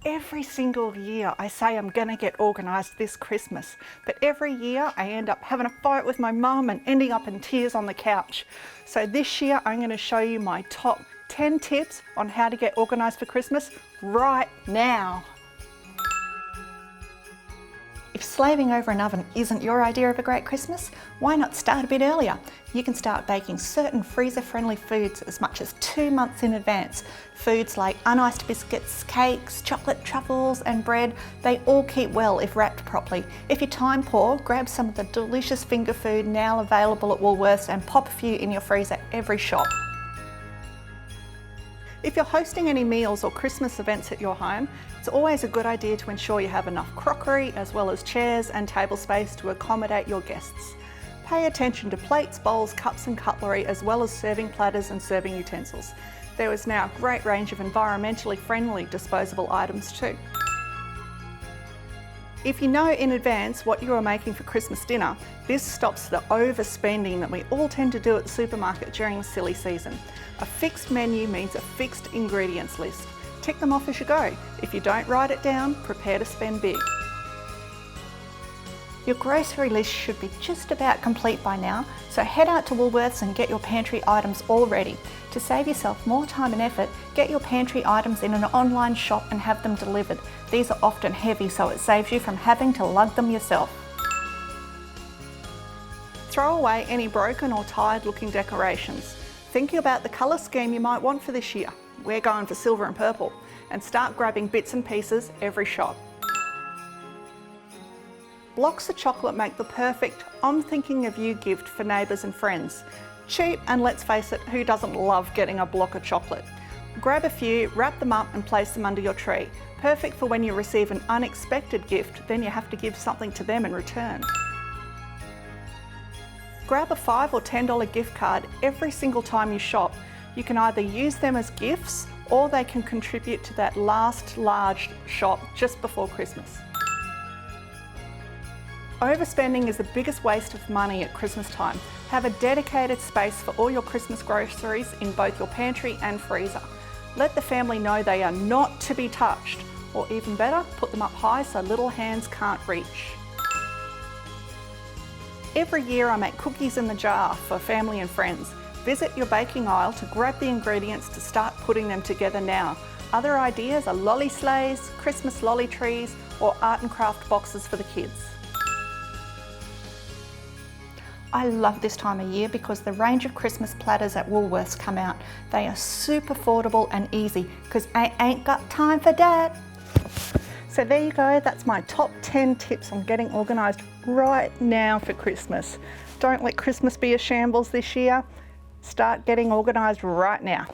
Every single year I say I'm gonna get organised this Christmas, but every year I end up having a fight with my mum and ending up in tears on the couch. So this year I'm gonna show you my top 10 tips on how to get organised for Christmas right now. If slaving over an oven isn't your idea of a great Christmas, why not start a bit earlier? You can start baking certain freezer-friendly foods as much as 2 months in advance. Foods like uniced biscuits, cakes, chocolate truffles and bread, they all keep well if wrapped properly. If you're time poor, grab some of the delicious finger food now available at Woolworths and pop a few in your freezer every shop. If you're hosting any meals or Christmas events at your home, it's always a good idea to ensure you have enough crockery as well as chairs and table space to accommodate your guests. Pay attention to plates, bowls, cups and cutlery as well as serving platters and serving utensils. There is now a great range of environmentally friendly disposable items too. If you know in advance what you are making for Christmas dinner, this stops the overspending that we all tend to do at the supermarket during the silly season. A fixed menu means a fixed ingredients list. Tick them off as you go. If you don't write it down, prepare to spend big. Your grocery list should be just about complete by now, so head out to Woolworths and get your pantry items all ready. To save yourself more time and effort, get your pantry items in an online shop and have them delivered. These are often heavy, so it saves you from having to lug them yourself. Throw away any broken or tired looking decorations. Think about the colour scheme you might want for this year. We're going for silver and purple. And start grabbing bits and pieces every shop. Blocks of chocolate make the perfect I'm thinking of you gift for neighbours and friends. Cheap, and let's face it, who doesn't love getting a block of chocolate? Grab a few, wrap them up and place them under your tree. Perfect for when you receive an unexpected gift, then you have to give something to them in return. Grab a $5 or $10 gift card every single time you shop. You can either use them as gifts or they can contribute to that last large shop just before Christmas. Overspending is the biggest waste of money at Christmas time. Have a dedicated space for all your Christmas groceries in both your pantry and freezer. Let the family know they are not to be touched, or even better, put them up high so little hands can't reach. Every year I make cookies in the jar for family and friends. Visit your baking aisle to grab the ingredients to start putting them together now. Other ideas are lolly sleighs, Christmas lolly trees, or art and craft boxes for the kids. I love this time of year because the range of Christmas platters at Woolworths come out. They are super affordable and easy because I ain't got time for that. So there you go, that's my top 10 tips on getting organised right now for Christmas. Don't let Christmas be a shambles this year. Start getting organised right now.